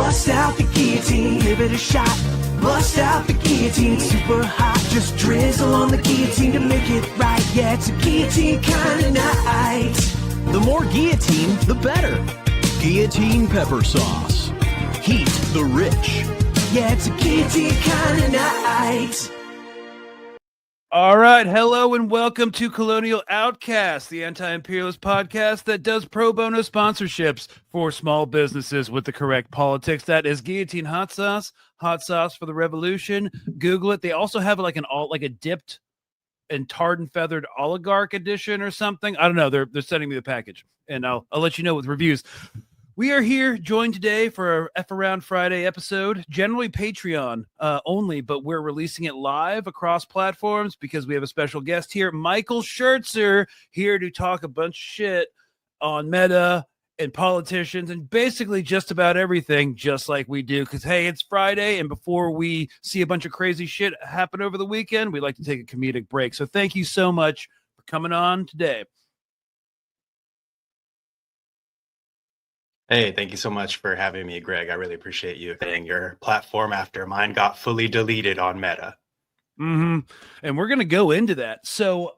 Bust out the guillotine, give it a shot. Bust out the guillotine, super hot. Just drizzle on the guillotine to make it right. Yeah, it's a guillotine kind of night. The more guillotine, the better. Guillotine pepper sauce. Heat the rich. Yeah, it's a guillotine kind of night. All right, hello and welcome to Colonial Outcast, the anti-imperialist podcast that does pro bono sponsorships for small businesses with the correct politics. That is Guillotine Hot Sauce for the revolution. Google it. They also have like a dipped and tarred and feathered oligarch edition or something. I don't know. They're sending me the package, and I'll let you know with reviews. We are here joined today for our F Around Friday episode, generally Patreon only, but we're releasing it live across platforms because we have a special guest here, Michael Schirtzer, here to talk a bunch of shit on Meta and politicians and basically just about everything, just like we do. Because, hey, it's Friday, and before we see a bunch of crazy shit happen over the weekend, we like to take a comedic break. So thank you so much for coming on today. Hey, thank you so much for having me, Greg. I really appreciate you getting your platform after mine got fully deleted on Meta. And we're going to go into that. So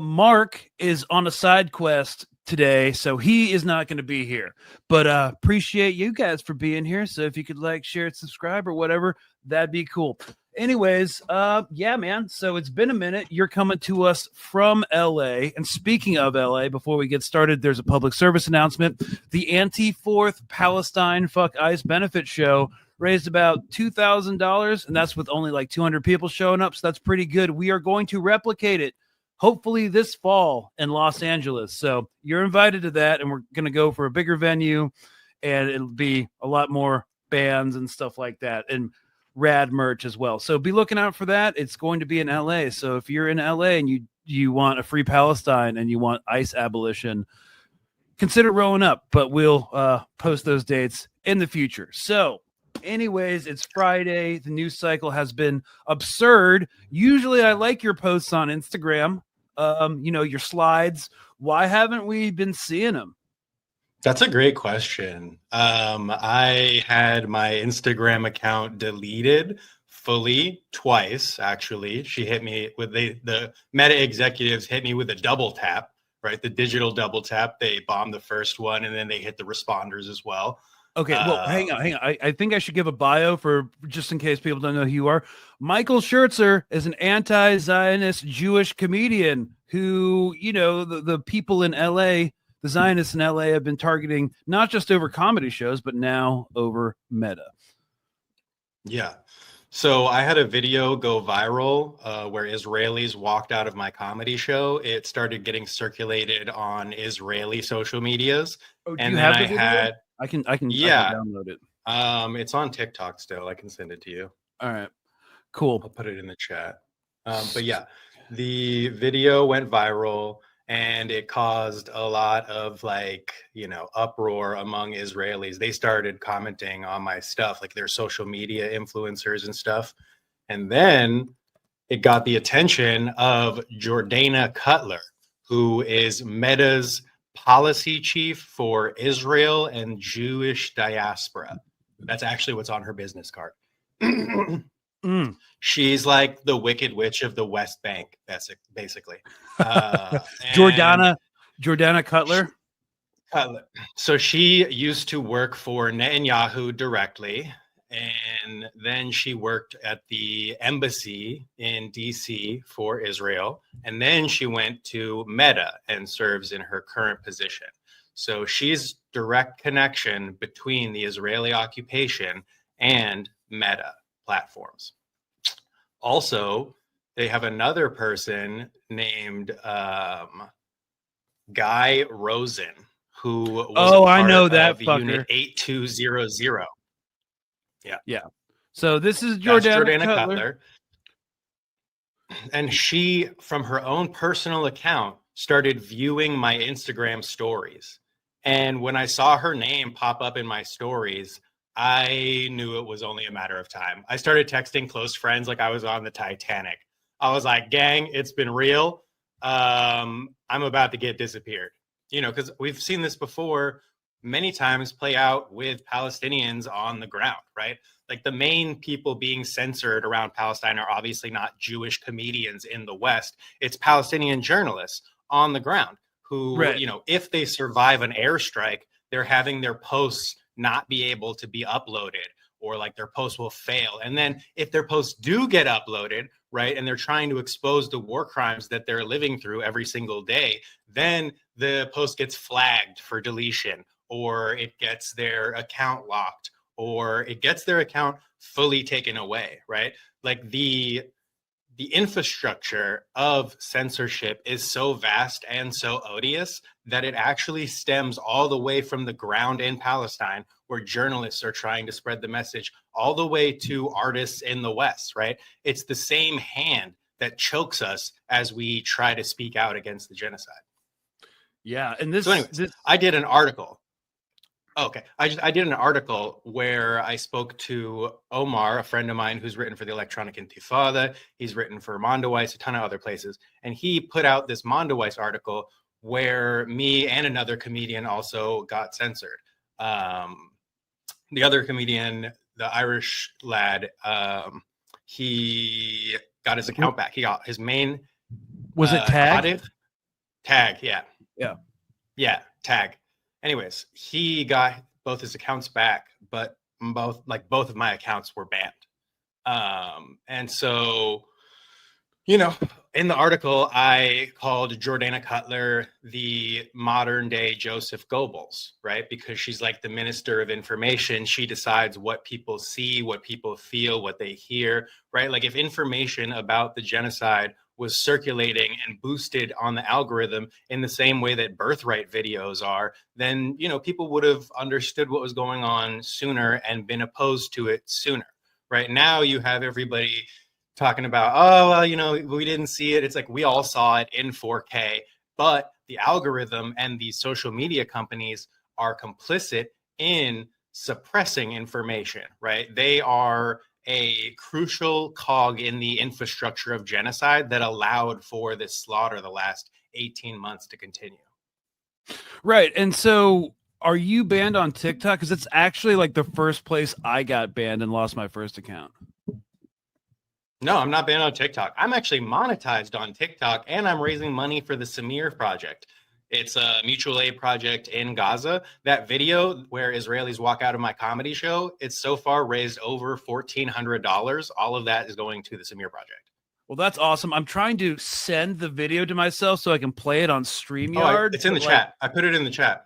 Mark is on a side quest today, so he is not going to be here. But appreciate you guys for being here. So if you could like, share, and subscribe or whatever, that'd be cool. Anyways, yeah, man. So it's been a minute. You're coming to us from LA. And speaking of LA, before we get started, there's a public service announcement. The Anti-4th Palestine Fuck ICE benefit show raised about $2,000, and that's with only like 200 people showing up. So that's pretty good. We are going to replicate it, hopefully this fall in Los Angeles. So you're invited to that, and we're going to go for a bigger venue, and it'll be a lot more bands and stuff like that. And rad merch as well. So be looking out for that. It's going to be in LA. So if you're in LA and you want a free Palestine and you want ICE abolition, consider rolling up, but we'll post those dates in the future. So anyways, it's Friday. The news cycle has been absurd. Usually I like your posts on Instagram, your slides. Why haven't we been seeing them? That's a great question. I had my Instagram account deleted fully twice, actually. She hit me with the Meta executives hit me with a double tap, right? The digital double tap. They bombed the first one, and then they hit the responders as well. Okay, well, hang on. I think I should give a bio for just in case people don't know who you are. Michael Schirtzer is an anti-Zionist Jewish comedian who, the people in LA, the Zionists in LA, have been targeting not just over comedy shows, but now over Meta. Yeah. So I had a video go viral where Israelis walked out of my comedy show. It started getting circulated on Israeli social medias. Oh, and then I can download it. It's on TikTok still. I can send it to you. All right, cool. I'll put it in the chat. But yeah, the video went viral. And it caused a lot of uproar among Israelis. They started commenting on my stuff, like their social media influencers and stuff. And then it got the attention of Jordana Cutler, who is Meta's policy chief for Israel and Jewish diaspora. That's actually what's on her business card. She's like the Wicked Witch of the West Bank, basically. Jordana Cutler. So she used to work for Netanyahu directly, and then she worked at the embassy in DC for Israel, and then she went to Meta and serves in her current position. So she's direct connection between the Israeli occupation and Meta platforms. Also, they have another person named Guy Rosen, who was I know that fucker. Unit 8200. Yeah. So this is Jordana Cutler. And she, from her own personal account, started viewing my Instagram stories. And when I saw her name pop up in my stories, I knew it was only a matter of time. I started texting close friends like I was on the Titanic. I was like, gang, it's been real. I'm about to get disappeared. Because we've seen this before many times play out with Palestinians on the ground, right? Like the main people being censored around Palestine are obviously not Jewish comedians in the West. It's Palestinian journalists on the ground who, Right. you know, if they survive an airstrike, they're having their posts not be able to be uploaded, or like their posts will fail. And then if their posts do get uploaded, right, and they're trying to expose the war crimes that they're living through every single day, then the post gets flagged for deletion, or it gets their account locked, or it gets their account fully taken away, right? Like the infrastructure of censorship is so vast and so odious that it actually stems all the way from the ground in Palestine, where journalists are trying to spread the message, all the way to artists in the West, right? It's the same hand that chokes us as we try to speak out against the genocide. Yeah. And this, So anyways, I did an article. Okay. I did an article where I spoke to Omar, a friend of mine who's written for the Electronic Intifada. He's written for Mondoweiss, a ton of other places. And he put out this Mondoweiss article where me and another comedian also got censored. The other comedian, the Irish lad, he got his account back. He got his main. was it Tag? Tag, yeah. Yeah. Yeah, Tag. Anyways, he got both his accounts back, but both of my accounts were banned. And so, you know, in the article, I called Jordana Cutler the modern day Joseph Goebbels, right? Because she's like the minister of information. She decides what people see, what people feel, what they hear, right? Like if information about the genocide was circulating and boosted on the algorithm in the same way that birthright videos are, then, you know, people would have understood what was going on sooner and been opposed to it sooner. Right now, you have everybody talking about, oh, well, you know, we didn't see it. It's like we all saw it in 4K, but the algorithm and the social media companies are complicit in suppressing information, right? They are a crucial cog in the infrastructure of genocide that allowed for this slaughter the last 18 months to continue. Right. And so are you banned on TikTok? Because it's actually like the first place I got banned and lost my first account. No, I'm not banned on TikTok. I'm actually monetized on TikTok, and I'm raising money for the Samir Project. It's a mutual aid project in Gaza. That video where Israelis walk out of my comedy show, it's so far raised over $1,400. All of that is going to the Samir Project. Well, that's awesome. I'm trying to send the video to myself so I can play it on StreamYard. It's in the chat. I put it in the chat.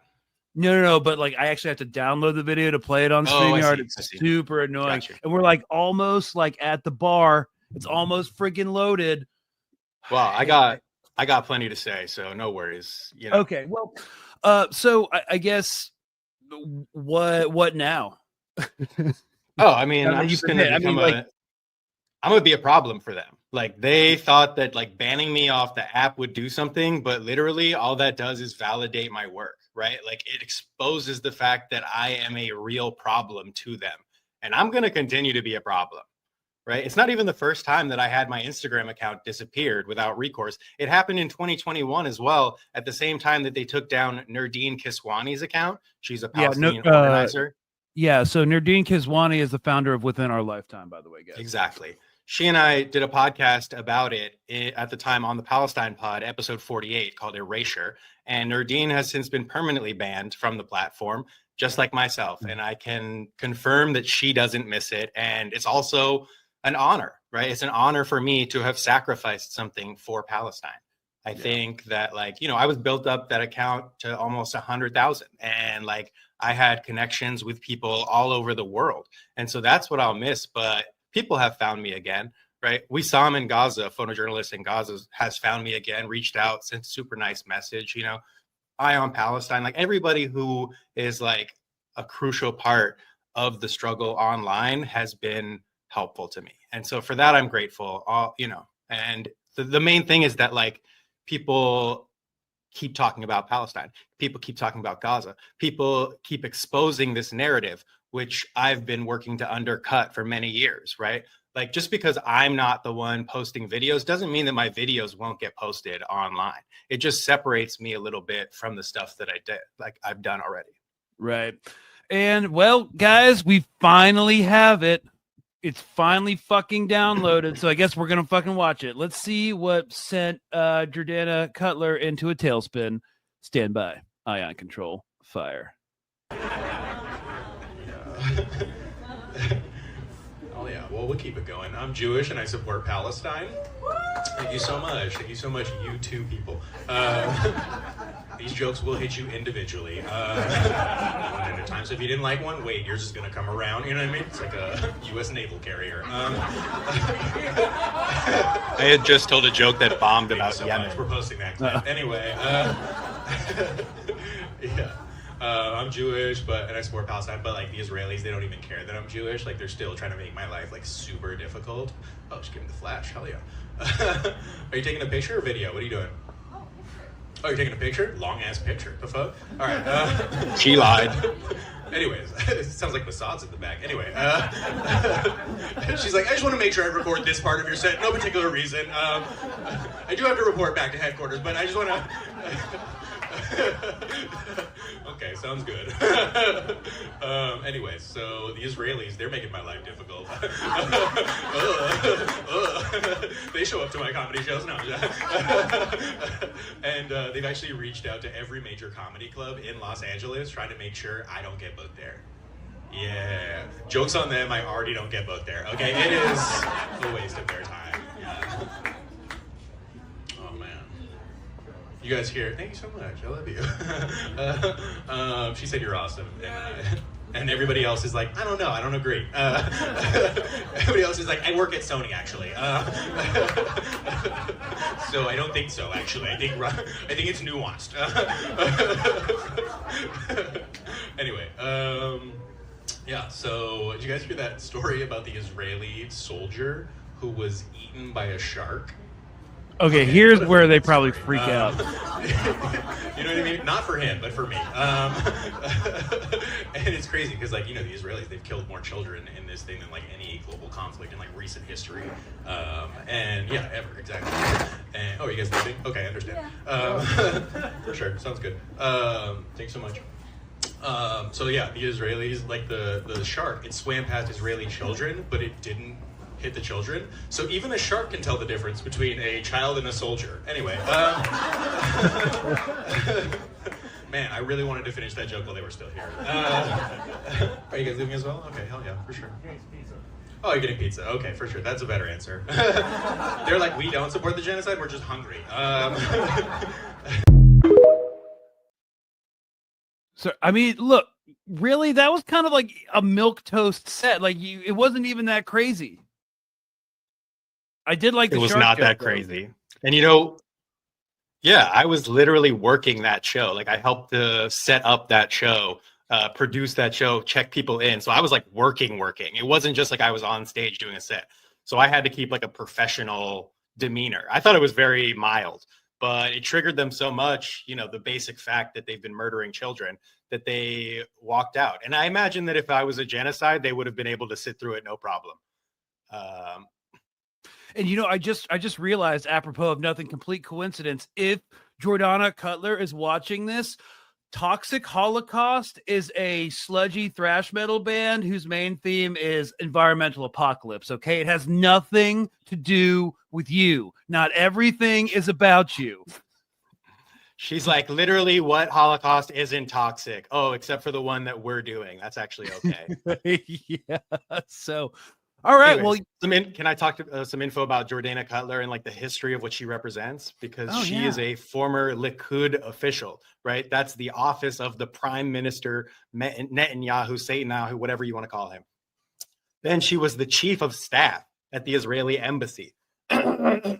No, but like I actually have to download the video to play it on StreamYard. It's super annoying. Gotcha. And we're like almost like at the bar. It's almost freaking loaded. Well, I got plenty to say, so no worries. You know. Okay, well, so I guess what now? I mean, I'm just gonna become I'm gonna be a problem for them. Like they thought that like banning me off the app would do something, but literally all that does is validate my work, right? Like it exposes the fact that I am a real problem to them, and I'm gonna continue to be a problem. Right. It's not even the first time that I had my Instagram account disappeared without recourse. It happened in 2021 as well, at the same time that they took down Nurdine Kiswani's account. She's a Palestinian organizer. Yeah. So Nurdine Kiswani is the founder of Within Our Lifetime, by the way, guys. Exactly. She and I did a podcast about it at the time on the Palestine pod, episode 48, called Erasure. And Nurdine has since been permanently banned from the platform, just like myself. And I can confirm that she doesn't miss it. And it's also an honor, right? It's an honor for me to have sacrificed something for Palestine. I think that like, you know, I was built up that account to almost 100,000 and like I had connections with people all over the world. And so that's what I'll miss. But people have found me again, right? We saw him in Gaza, a photojournalist in Gaza has found me again, reached out, sent a super nice message, you know, Eye on Palestine, like everybody who is like a crucial part of the struggle online has been helpful to me. And so for that, I'm grateful, you know, and the main thing is that like people keep talking about Palestine. People keep talking about Gaza. People keep exposing this narrative, which I've been working to undercut for many years, right? Like just because I'm not the one posting videos doesn't mean that my videos won't get posted online. It just separates me a little bit from the stuff that I did, like I've done already. Right. And well, guys, we finally have it. It's finally fucking downloaded. So I guess we're going to fucking watch it. Let's see what sent Jordana Cutler into a tailspin. Stand by. Ion control. Fire. Oh yeah, well, we'll keep it going. I'm Jewish and I support Palestine. Thank you so much. Thank you so much, you two people. These jokes will hit you individually. One at a time. So if you didn't like one, wait, yours is gonna come around. You know what I mean? It's like a U.S. naval carrier. I had just told a joke that bombed about so Yemen. much. We're posting that clip. Anyway, yeah. I'm Jewish, and I support Palestine, but like the Israelis, they don't even care that I'm Jewish. Like they're still trying to make my life like super difficult. Oh, just give me the flash. Hell yeah. Are you taking a picture or video? What are you doing? Oh, you're taking a picture? Long ass picture. The fuck? All right. She lied. Anyways, it sounds like Massad's in the back. Anyway, she's like, I just want to make sure I record this part of your set. No particular reason. I do have to report back to headquarters, but I just want to. Okay, sounds good. Anyways, so the Israelis, they're making my life difficult. They show up to my comedy shows now. And they've actually reached out to every major comedy club in Los Angeles trying to make sure I don't get booked there. Yeah. Joke's on them, I already don't get booked there. Okay, it is a waste of their time. Yeah. You guys here? Thank you so much. I love you. She said you're awesome, and everybody else is like, I don't know, I don't agree. Everybody else is like, I work at Sony actually. So I don't think so actually. I think it's nuanced. Anyway, yeah. So did you guys hear that story about the Israeli soldier who was eaten by a shark? Okay, here's where they probably freak out. You know what I mean? Not for him, but for me. And it's crazy because, like, you know, the Israelis, they've killed more children in this thing than, like, any global conflict in, like, recent history. And, yeah, ever, exactly. And, oh, you guys leaving? Okay, I understand. For sure, sounds good. Thanks so much. So, yeah, the Israelis, like, the shark, it swam past Israeli children, but it didn't hit the children. So even a shark can tell the difference between a child and a soldier. Anyway, man, I really wanted to finish that joke while they were still here. Are you guys leaving as well? Okay, hell yeah, for sure. Oh, you're getting pizza. Okay, for sure. That's a better answer. They're like, we don't support the genocide, we're just hungry. So, I mean, look, really, that was kind of like a milquetoast set. Like, it wasn't even that crazy. I did like the It was shark not joke, that though. crazy. And you know, yeah, I was literally working that show. Like I helped to set up that show, produce that show, check people in. So I was like working. It wasn't just like I was on stage doing a set. So I had to keep like a professional demeanor. I thought it was very mild, but it triggered them so much, you know, the basic fact that they've been murdering children, that they walked out. And I imagine that if I was a genocide, they would have been able to sit through it no problem. And you know, I just realized, apropos of nothing, complete coincidence, if Jordana Cutler is watching this, Toxic Holocaust is a sludgy thrash metal band whose main theme is environmental apocalypse. Okay, it has nothing to do with you. Not everything is about you. She's like, literally, what Holocaust isn't toxic? Oh, except for the one that we're doing. That's actually okay. Yeah. So, all right. Anyways, Well, can I talk to some info about Jordana Cutler and like the history of what she represents? Because she yeah. is a former Likud official, right? That's the office of the Prime Minister Netanyahu, Netanyahu, whatever you want to call him. Then she was the chief of staff at the Israeli embassy. The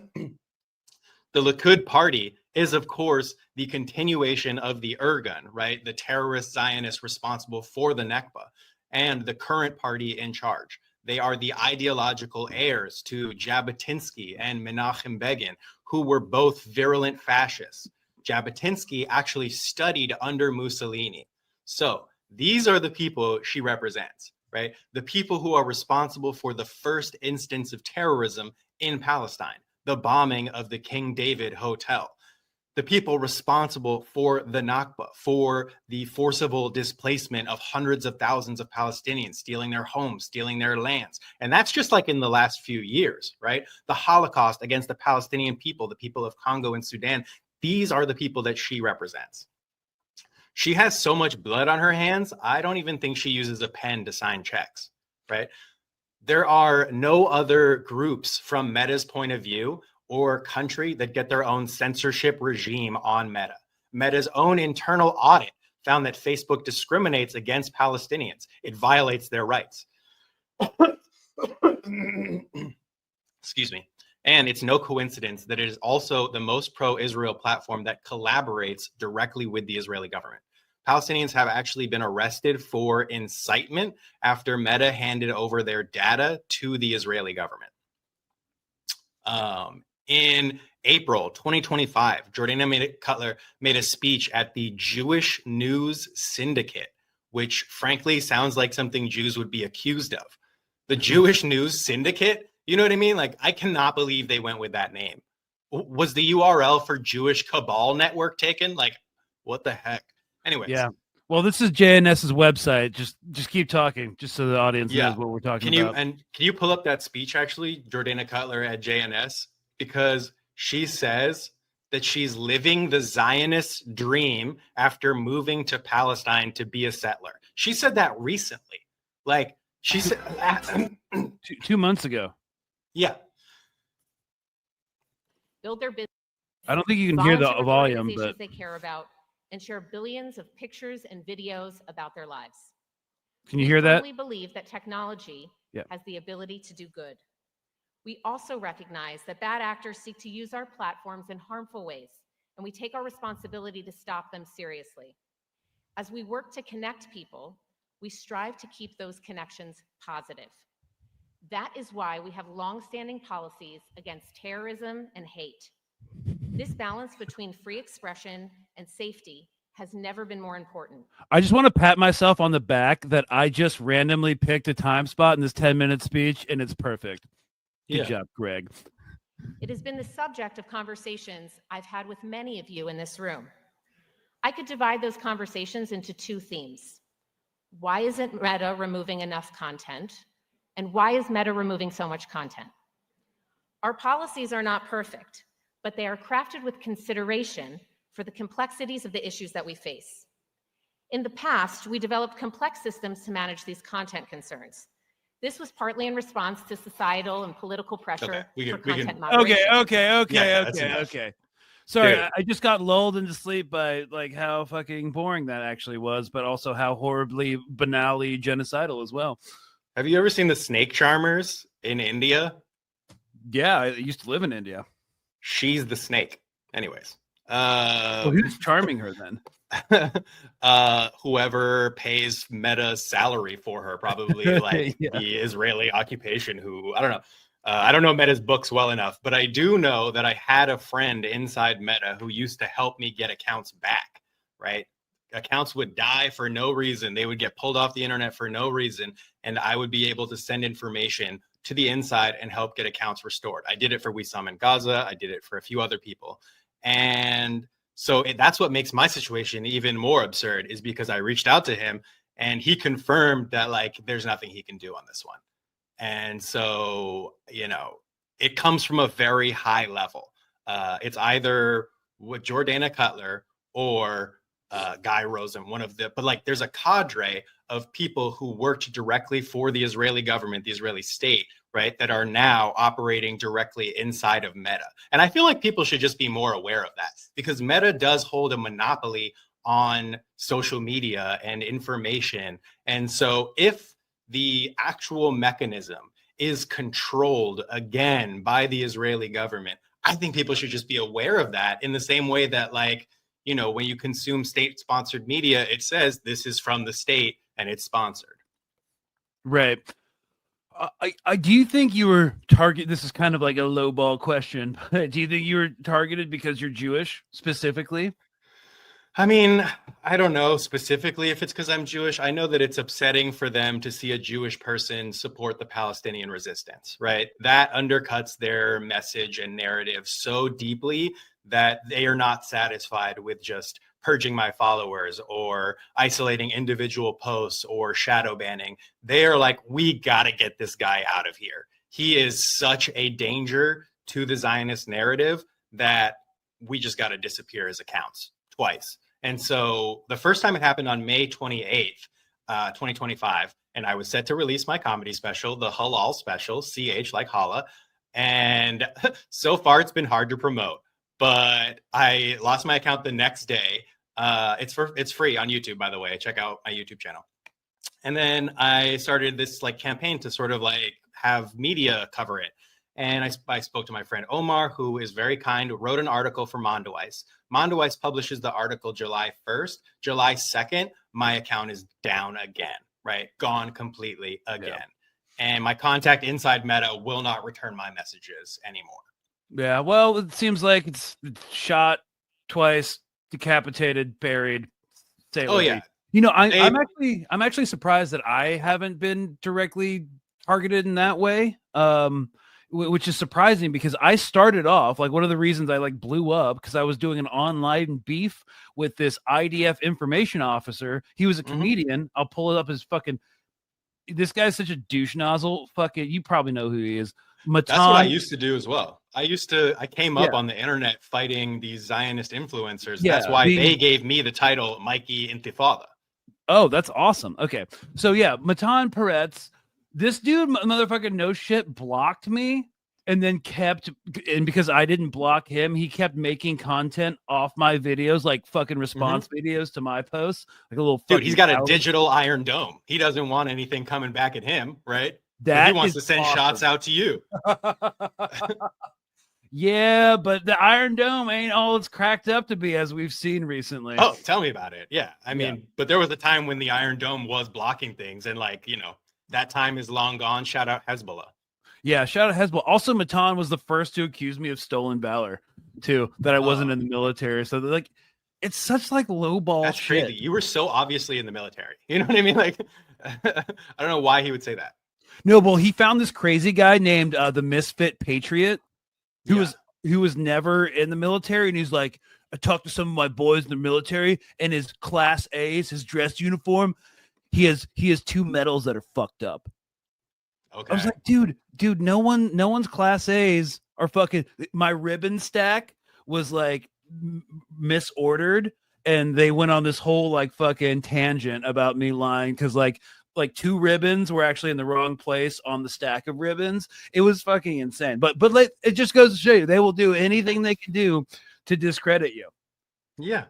Likud party is, of course, the continuation of the Irgun, right? The terrorist Zionists responsible for the Nakba, and the current party in charge. They are the ideological heirs to Jabotinsky and Menachem Begin, who were both virulent fascists. Jabotinsky actually studied under Mussolini. So these are the people she represents, right? The people who are responsible for the first instance of terrorism in Palestine, the bombing of the King David Hotel. the people responsible for the Nakba, for the forcible displacement of hundreds of thousands of Palestinians, stealing their homes, stealing their lands. And that's just like in the last few years, right? The Holocaust against the Palestinian people, the people of Congo and Sudan, these are the people that she represents. She has so much blood on her hands, I don't even think she uses a pen to sign checks, right? There are no other groups from Meta's point of view or country that get their own censorship regime on Meta. Meta's own internal audit found that Facebook discriminates against Palestinians. It violates their rights. Excuse me. And it's no coincidence that it is also the most pro-Israel platform that collaborates directly with the Israeli government. Palestinians have actually been arrested for incitement after Meta handed over their data to the Israeli government. In April 2025, Jordana Cutler made a speech at the Jewish News Syndicate, which frankly sounds like something Jews would be accused of. The Jewish News Syndicate, you know what I mean? Like, I cannot believe they went with that name. Was the URL for Jewish Cabal Network taken? Like, what the heck? Anyways. Yeah. Well, this is JNS's website. Just keep talking, just so the audience knows what we're talking about. Can you pull up that speech, actually, Jordana Cutler at JNS? Because she says that she's living the Zionist dream after moving to Palestine to be a settler. She said that recently. Like, she said 2 months ago. Yeah. Build their business. I don't think you can hear the volume, but they care about, and share billions of pictures and videos about their lives. Can you hear that? We believe that technology has the ability to do good. We also recognize that bad actors seek to use our platforms in harmful ways, and we take our responsibility to stop them seriously. As we work to connect people, we strive to keep those connections positive. That is why we have long-standing policies against terrorism and hate. This balance between free expression and safety has never been more important. I just want to pat myself on the back that I just randomly picked a time spot in this 10-minute speech, and it's perfect. Good job, Greg. It has been the subject of conversations I've had with many of you in this room. I could divide those conversations into two themes. Why isn't Meta removing enough content? And why is Meta removing so much content? Our policies are not perfect, but they are crafted with consideration for the complexities of the issues that we face. In the past, we developed complex systems to manage these content concerns. This was partly in response to societal and political pressure for content moderation. Okay. Sorry, I just got lulled into sleep by like how fucking boring that actually was, but also how horribly, banally genocidal as well. Have you ever seen the snake charmers in India? Yeah, I used to live in India. She's the snake. Anyways. Well, who's charming her then? Whoever pays Meta's salary for her, probably like the Israeli occupation, who I don't know. I don't know Meta's books well enough, but I do know that I had a friend inside Meta who used to help me get accounts back, right? Accounts would die for no reason. They would get pulled off the internet for no reason. And I would be able to send information to the inside and help get accounts restored. I did it for Wissam in Gaza. I did it for a few other people. And so that's what makes my situation even more absurd, is because I reached out to him and he confirmed that like there's nothing he can do on this one. And so, you know, it comes from a very high level. It's either with Jordana Cutler or Guy Rosen, but like there's a cadre of people who worked directly for the Israeli government, the Israeli state, right, that are now operating directly inside of Meta. And I feel like people should just be more aware of that, because Meta does hold a monopoly on social media and information. And so if the actual mechanism is controlled again by the Israeli government, I think people should just be aware of that, in the same way that, like, you know, when you consume state-sponsored media, it says this is from the state and it's sponsored. Right. Do you think you were targeted? This is kind of like a lowball question. Do you think you were targeted because you're Jewish specifically? I mean, I don't know specifically if it's because I'm Jewish. I know that it's upsetting for them to see a Jewish person support the Palestinian resistance, right? That undercuts their message and narrative so deeply that they are not satisfied with just purging my followers or isolating individual posts or shadow banning. They are like, we got to get this guy out of here. He is such a danger to the Zionist narrative that we just got to disappear his accounts twice. And so the first time it happened on May 28th, 2025, and I was set to release my comedy special, the Halal special, CH like Hala. And so far it's been hard to promote, but I lost my account the next day. It's free on YouTube, by the way. Check out my YouTube channel. And then I started this like campaign to sort of like have media cover it. And I spoke to my friend Omar, who is very kind, wrote an article for Mondoweiss. Mondoweiss publishes the article July 1st. July 2nd, my account is down again, right? Gone completely again. Yeah. And my contact inside Meta will not return my messages anymore. Yeah, well, it seems like it's shot twice, decapitated, buried. Yeah. You know, I'm actually surprised that I haven't been directly targeted in that way. Which is surprising because I started off like one of the reasons I like blew up because I was doing an online beef with this IDF information officer. He was a comedian. I'll pull it up as fucking. This guy's such a douche nozzle. Fucking, you probably know who he is. That's what I used to do as well. I came up on the internet fighting these Zionist influencers. Yeah, that's why they gave me the title Mikey Intifada. Oh, that's awesome. Okay. So yeah, Matan Peretz. This dude, motherfucking no shit, blocked me and then because I didn't block him, he kept making content off my videos, like fucking response videos to my posts. Like a little dude, he's got a digital Iron Dome. He doesn't want anything coming back at him, right? He wants to send shots out to you. Yeah, but the Iron Dome ain't all it's cracked up to be, as we've seen recently. Oh, tell me about it. Yeah. I mean, but there was a time when the Iron Dome was blocking things and like, you know, that time is long gone. Shout out Hezbollah. Yeah, shout out Hezbollah. Also, Matan was the first to accuse me of stolen valor, too, that I wasn't in the military. So, like, it's such, like, lowball That's shit. Crazy. You were so obviously in the military. You know what I mean? Like, I don't know why he would say that. No, well, he found this crazy guy named the Misfit Patriot who was never in the military. And he's like, I talked to some of my boys in the military, and his Class A's, his dress uniform, he has 2 medals that are fucked up. Okay. I was like, dude, no one's Class A's are fucking. My ribbon stack was like misordered, and they went on this whole like fucking tangent about me lying because like 2 ribbons were actually in the wrong place on the stack of ribbons. It was fucking insane. But it just goes to show you they will do anything they can do to discredit you. Yeah.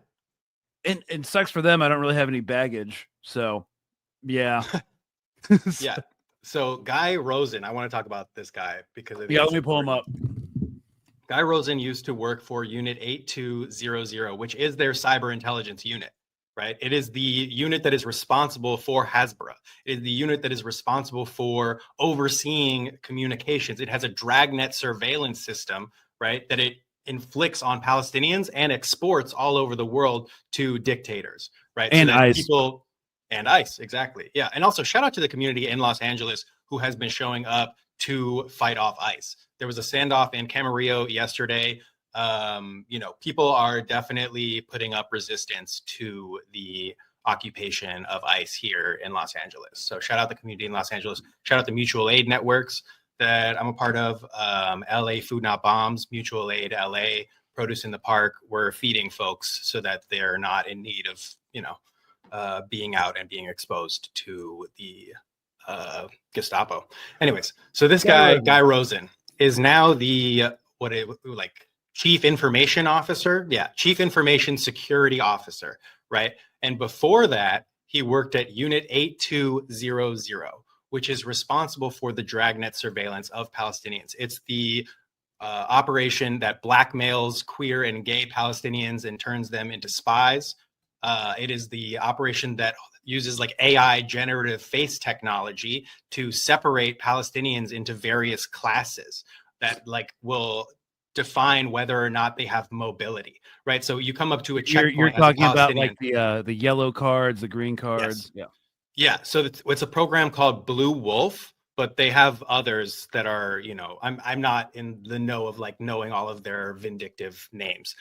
And it sucks for them. I don't really have any baggage, so. Yeah. Yeah. So Guy Rosen, I want to talk about this guy because let me pull him up. Guy Rosen used to work for Unit 8200, which is their cyber intelligence unit, right? It is the unit that is responsible for Hasbara. It is the unit that is responsible for overseeing communications. It has a dragnet surveillance system, right, that it inflicts on Palestinians and exports all over the world to dictators, right? And so ICE. And ICE, exactly. Yeah. And also shout out to the community in Los Angeles who has been showing up to fight off ICE. There was a standoff in Camarillo yesterday. You know, people are definitely putting up resistance to the occupation of ICE here in Los Angeles. So shout out the community in Los Angeles. Shout out the mutual aid networks that I'm a part of. LA Food Not Bombs, Mutual Aid LA, Produce in the Park. We're feeding folks so that they're not in need of, you know, being out and being exposed to the Gestapo. Anyways, so this Guy Rosen, is now the chief information officer. Yeah, chief information security officer, right? And before that, he worked at Unit 8200, which is responsible for the dragnet surveillance of Palestinians. It's the operation that blackmails queer and gay Palestinians and turns them into spies. It is the operation that uses like AI generative face technology to separate Palestinians into various classes that like will define whether or not they have mobility, right? So you come up to a checkpoint. You're talking about like the yellow cards, the green cards. Yes. Yeah. So it's a program called Blue Wolf. but they have others that are, you know, I'm not in the know of like knowing all of their vindictive names.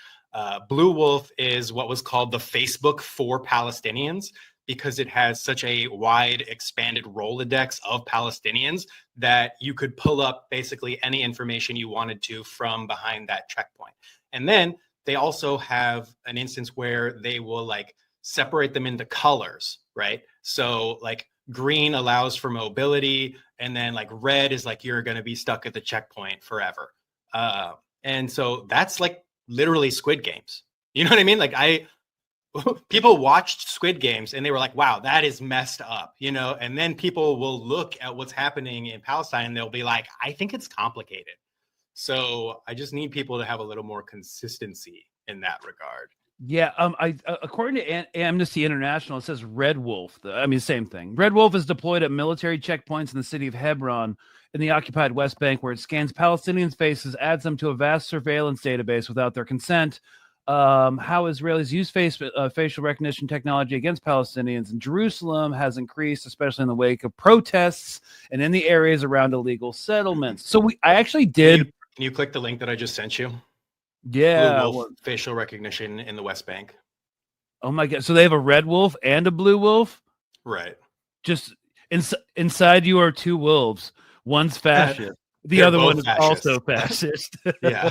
Blue Wolf is what was called the Facebook for Palestinians, because it has such a wide expanded Rolodex of Palestinians that you could pull up basically any information you wanted to from behind that checkpoint. And then they also have an instance where they will like separate them into colors, right? So like green allows for mobility, and then like red is like you're going to be stuck at the checkpoint forever. And so that's like literally Squid Games. You know what I mean? Like people watched Squid Games and they were like, wow, that is messed up, you know? And then people will look at what's happening in Palestine and they'll be like, I think it's complicated. So I just need people to have a little more consistency in that regard. Yeah, according to Amnesty International, it says Red Wolf. I mean, same thing. Red Wolf is deployed at military checkpoints in the city of Hebron in the occupied West Bank, where it scans Palestinians' faces, adds them to a vast surveillance database without their consent. How Israelis use facial recognition technology against Palestinians in Jerusalem has increased, especially in the wake of protests and in the areas around illegal settlements. So I actually did. Can you click the link that I just sent you? Yeah. Blue Wolf facial recognition in the West Bank. Oh my God. So they have a red wolf and a blue wolf? Right. Just inside you are two wolves. One's fascist. The other one is fascist. Also fascist. Yeah.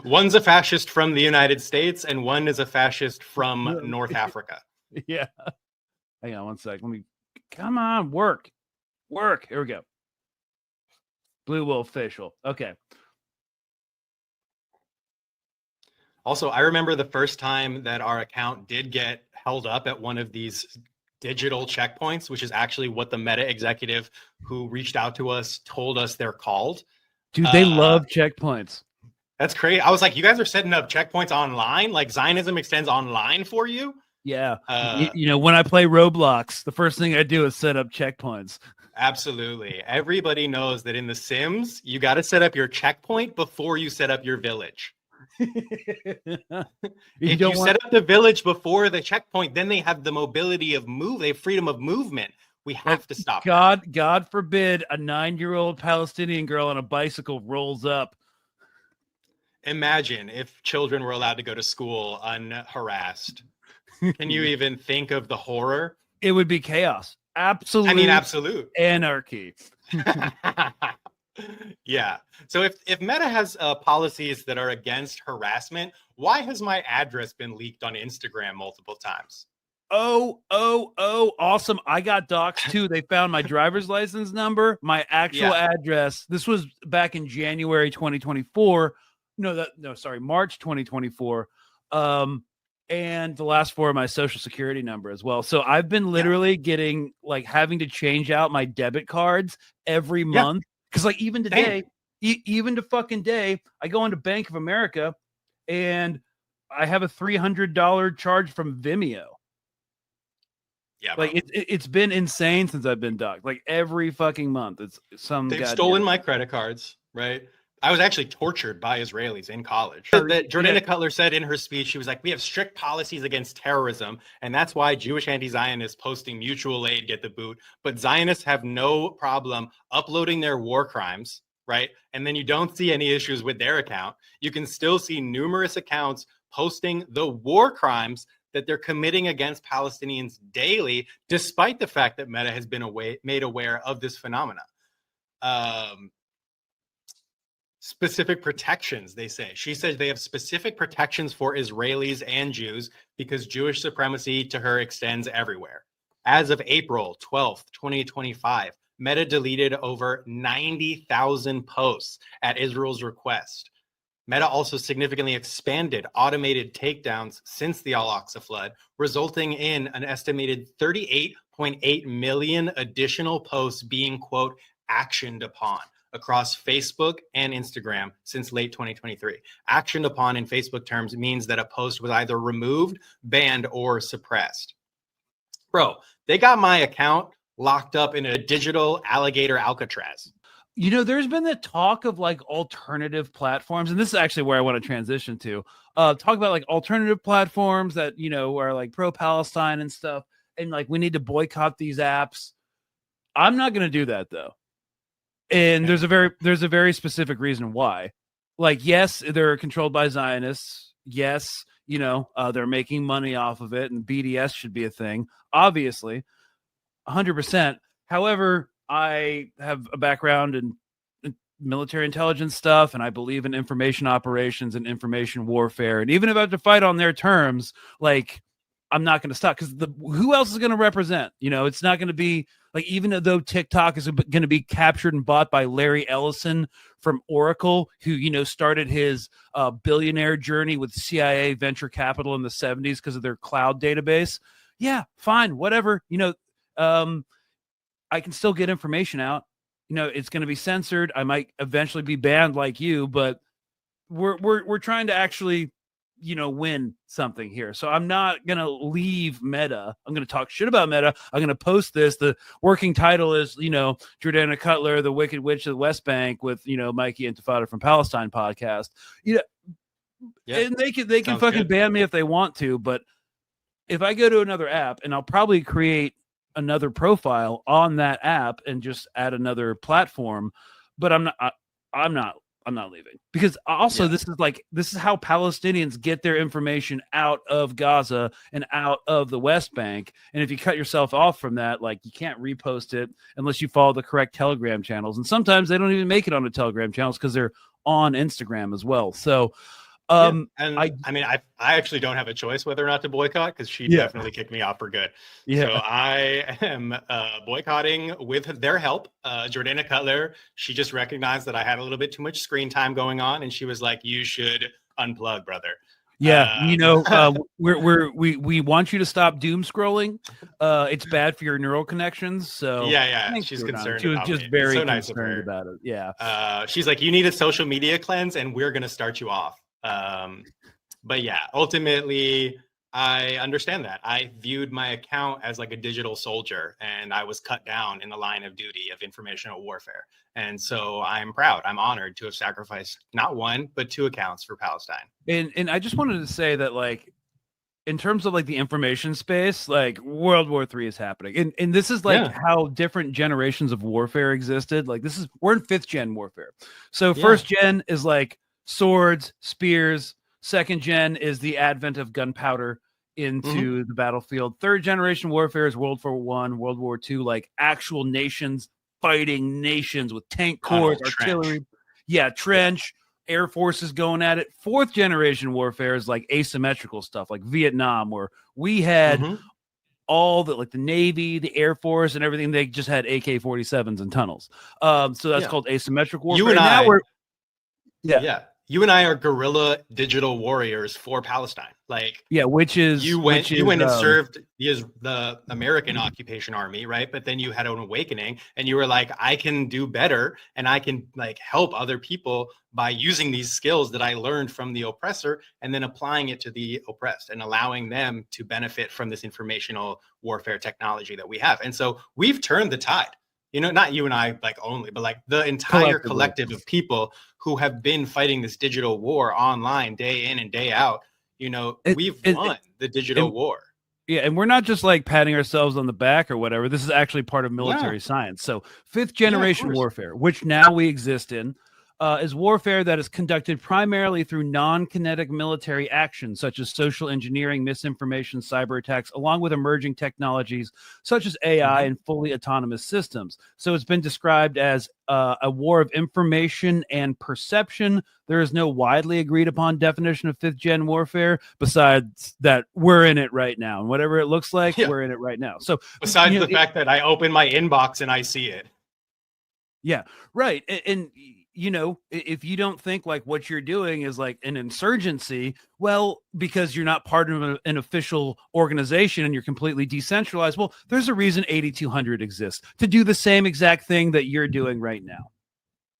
One's a fascist from the United States and one is a fascist from North Africa. Yeah. Hang on one sec. Come on, work. Here we go. Blue wolf facial. Okay. Also, I remember the first time that our account did get held up at one of these digital checkpoints, which is actually what the Meta executive who reached out to us told us they're called. Dude, they love checkpoints. That's crazy. I was like, you guys are setting up checkpoints online? Like Zionism extends online for you? Yeah. You know, when I play Roblox, the first thing I do is set up checkpoints. Absolutely. Everybody knows that in The Sims, you got to set up your checkpoint before you set up your village. If you set up the village before the checkpoint, then they have the mobility of they have freedom of movement. We have to stop. God forbid a 9-year-old Palestinian girl on a bicycle rolls up. Imagine if children were allowed to go to school unharassed. Can you even think of the horror? It would be chaos. Absolute anarchy. Yeah. So if Meta has policies that are against harassment, why has my address been leaked on Instagram multiple times? Oh, awesome. I got doxxed too. They found my driver's license number, my actual address. This was back in January 2024. March 2024. And the last four of my social security number as well. So I've been literally getting like having to change out my debit cards every month. Because like even today, even to fucking day, I go into Bank of America and I have a $300 charge from Vimeo. Yeah, like it's been insane since I've been docked. Like every fucking month, it's they've stolen my credit cards, right? I was actually tortured by Israelis in college. That Jordana Cutler said in her speech, she was like, we have strict policies against terrorism, and that's why Jewish anti-Zionists posting mutual aid get the boot, but Zionists have no problem uploading their war crimes, right? And then you don't see any issues with their account. You can still see numerous accounts posting the war crimes that they're committing against Palestinians daily, despite the fact that Meta has been made aware of this phenomena. Specific protections, they say. She says they have specific protections for Israelis and Jews because Jewish supremacy to her extends everywhere. As of April 12th, 2025, Meta deleted over 90,000 posts at Israel's request. Meta also significantly expanded automated takedowns since the Al-Aqsa flood, resulting in an estimated 38.8 million additional posts being, quote, actioned upon across Facebook and Instagram since late 2023. Actioned upon in Facebook terms means that a post was either removed, banned, or suppressed. Bro, they got my account locked up in a digital alligator Alcatraz. You know, there's been the talk of like alternative platforms, and this is actually where I want to transition to. Talk about like alternative platforms that, you know, are like pro-Palestine and stuff, and like we need to boycott these apps. I'm not going to do that though. And there's a very specific reason why. Like, yes, they're controlled by Zionists. Yes, they're making money off of it, and BDS should be a thing, obviously, 100%. However, I have a background in military intelligence stuff, and I believe in information operations and information warfare. And even if I have to fight on their terms, like, I'm not going to stop, because who else is going to represent? It's not going to be like, even though TikTok is going to be captured and bought by Larry Ellison from Oracle, who started his billionaire journey with CIA venture capital in the 70s because of their cloud database. Yeah, fine, whatever. I can still get information out. It's going to be censored. I might eventually be banned like you, but we're trying to actually win something here. So I'm not going to leave Meta. I'm going to talk shit about Meta. I'm going to post this. The working title is, Jordana Cutler, the Wicked Witch of the West Bank, with, Mikey Intifada from Palestine podcast. And they can fucking ban me if they want to. But if I go to another app, and I'll probably create another profile on that app and just add another platform, but I'm not leaving, because also this is how Palestinians get their information out of Gaza and out of the West Bank. And if you cut yourself off from that, like, you can't repost it unless you follow the correct Telegram channels. And sometimes they don't even make it on the Telegram channels because they're on Instagram as well. So and I actually don't have a choice whether or not to boycott, because she definitely kicked me off for good. So I am boycotting with their help. Jordana Cutler, she just recognized that I had a little bit too much screen time going on, and she was like, "You should unplug, brother." We want you to stop doom scrolling. It's bad for your neural connections. So she's concerned. She was just very nice concerned about it. She's like, "You need a social media cleanse, and we're gonna start you off." But yeah, ultimately, I understand that. I viewed my account as like a digital soldier, and I was cut down in the line of duty of informational warfare. And so I'm proud, I'm honored to have sacrificed not one, but 2 accounts for Palestine. And I just wanted to say that, like, in terms of like the information space, like, World War III is happening. And this is like how different generations of warfare existed. Like, we're in 5th gen warfare. So 1st gen is like swords, spears. 2nd gen is the advent of gunpowder into the battlefield. 3rd generation warfare is World War I, World War II, like actual nations fighting nations with tank corps, artillery, trench, air forces going at it. 4th generation warfare is like asymmetrical stuff, like Vietnam, where we had all the, like, the Navy, the Air Force, and everything. They just had AK-47s and tunnels. So that's called asymmetric warfare. You and I, you and I are guerrilla digital warriors for Palestine. Like, you went and served the American occupation army, right? But then you had an awakening, and you were like, I can do better, and I can like help other people by using these skills that I learned from the oppressor, and then applying it to the oppressed and allowing them to benefit from this informational warfare technology that we have. And so we've turned the tide. Not you and I, like, only, but like the entire collective of people who have been fighting this digital war online day in and day out. We've won the digital war. Yeah, and we're not just like patting ourselves on the back or whatever. This is actually part of military science. So 5th generation warfare, which now we exist in, is warfare that is conducted primarily through non-kinetic military actions, such as social engineering, misinformation, cyber attacks, along with emerging technologies such as AI and fully autonomous systems. So it's been described as a war of information and perception. There is no widely agreed upon definition of 5th gen warfare, besides that we're in it right now. And whatever it looks like, we're in it right now. So besides the fact that I open my inbox and I see it. Yeah, right. And if you don't think like what you're doing is like an insurgency, well, because you're not part of an official organization and you're completely decentralized, well, there's a reason 8200 exists, to do the same exact thing that you're doing right now.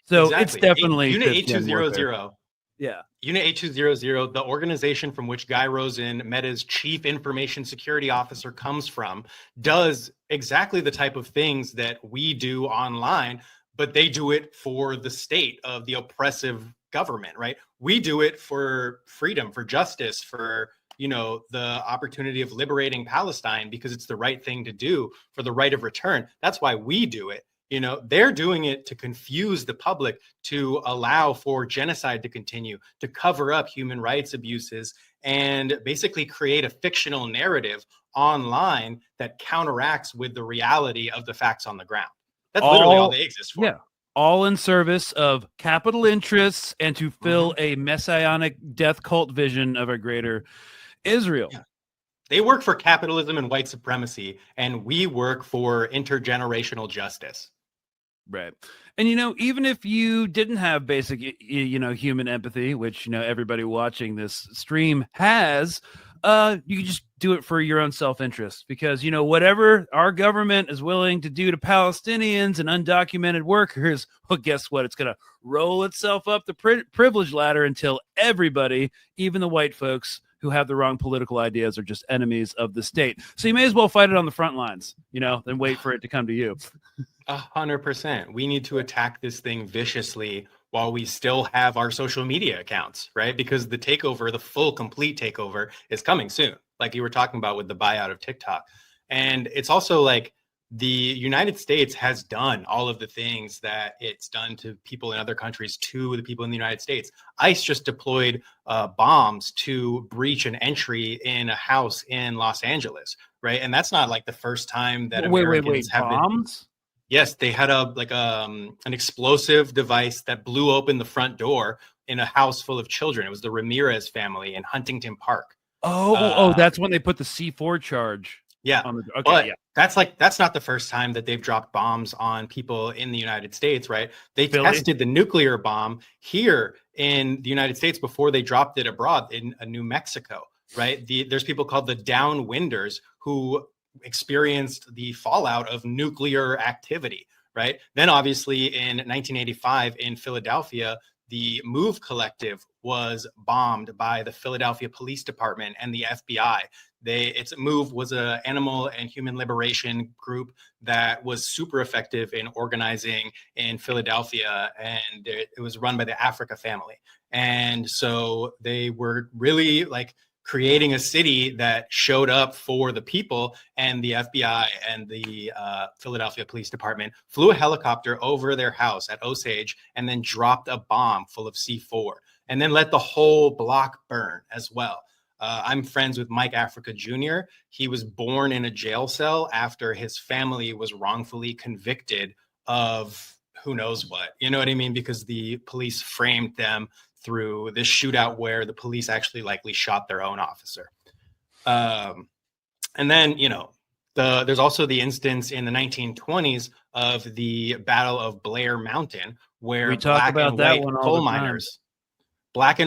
So it's definitely Unit 8200. Yeah. Unit 8200, the organization from which Guy Rosen, Meta's chief information security officer, comes from, does exactly the type of things that we do online, but they do it for the state of the oppressive government, right? We do it for freedom, for justice, for, the opportunity of liberating Palestine, because it's the right thing to do, for the right of return. That's why we do it. They're doing it to confuse the public, to allow for genocide to continue, to cover up human rights abuses, and basically create a fictional narrative online that counteracts with the reality of the facts on the ground. That's literally all they exist for. Yeah. All in service of capital interests and to fill a messianic death cult vision of a greater Israel. Yeah. They work for capitalism and white supremacy, and we work for intergenerational justice. Right. And, even if you didn't have basic, human empathy, which, everybody watching this stream has, you can just do it for your own self-interest, because, whatever our government is willing to do to Palestinians and undocumented workers, well, guess what? It's going to roll itself up the privilege ladder until everybody, even the white folks who have the wrong political ideas, are just enemies of the state. So you may as well fight it on the front lines, than wait for it to come to you. 100%. We need to attack this thing viciously while we still have our social media accounts, right? Because the takeover, the full, complete takeover, is coming soon. Like you were talking about with the buyout of TikTok. And it's also like the United States has done all of the things that it's done to people in other countries to the people in the United States. ICE just deployed bombs to breach an entry in a house in Los Angeles, right? And that's not like the first time that Americans have bombs? Yes, they had an explosive device that blew open the front door in a house full of children. It was the Ramirez family in Huntington Park. That's when they put the C4 charge. Yeah. That's not the first time that they've dropped bombs on people in the United States, right? They tested the nuclear bomb here in the United States before they dropped it abroad in New Mexico, right? There's people called the downwinders who experienced the fallout of nuclear activity, right? Then obviously in 1985 in Philadelphia, the MOVE Collective was bombed by the Philadelphia Police Department and the FBI. MOVE was an animal and human liberation group that was super effective in organizing in Philadelphia, and it was run by the Africa family. And so they were really like creating a city that showed up for the people, and the FBI and the Philadelphia Police Department flew a helicopter over their house at Osage and then dropped a bomb full of C4 and then let the whole block burn as well. I'm friends with Mike Africa Jr. He was born in a jail cell after his family was wrongfully convicted of who knows what, you know what I mean? Because the police framed them through this shootout where the police actually likely shot their own officer. And then, there's also the instance in the 1920s of the Battle of Blair Mountain, where black and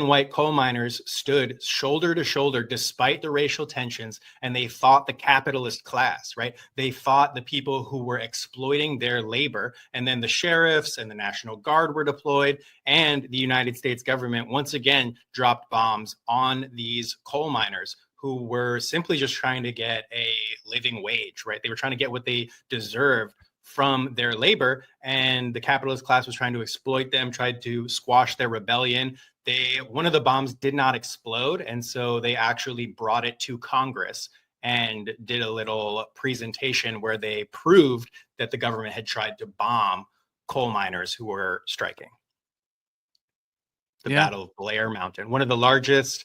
white coal miners stood shoulder to shoulder despite the racial tensions, and they fought the capitalist class, right? They fought the people who were exploiting their labor, and then the sheriffs and the National Guard were deployed, and the United States government once again dropped bombs on these coal miners who were simply just trying to get a living wage, right? They were trying to get what they deserved from their labor, and the capitalist class was trying to exploit them, tried to squash their rebellion. One of the bombs did not explode, and so they actually brought it to Congress and did a little presentation where they proved that the government had tried to bomb coal miners who were striking. The Battle of Blair Mountain, one of the largest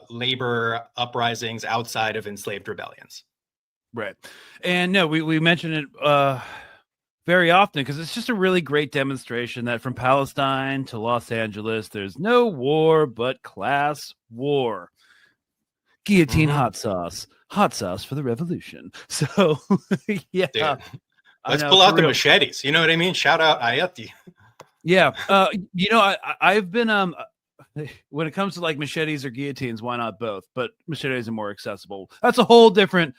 labor uprisings outside of enslaved rebellions. Right. And no, we mention it very often because it's just a really great demonstration that from Palestine to Los Angeles, there's no war but class war. Guillotine hot sauce for the revolution. So, yeah. Dude, let's pull out the machetes. You know what I mean? Shout out Ayati. Yeah. I've been when it comes to like machetes or guillotines, why not both? But machetes are more accessible. That's a whole different.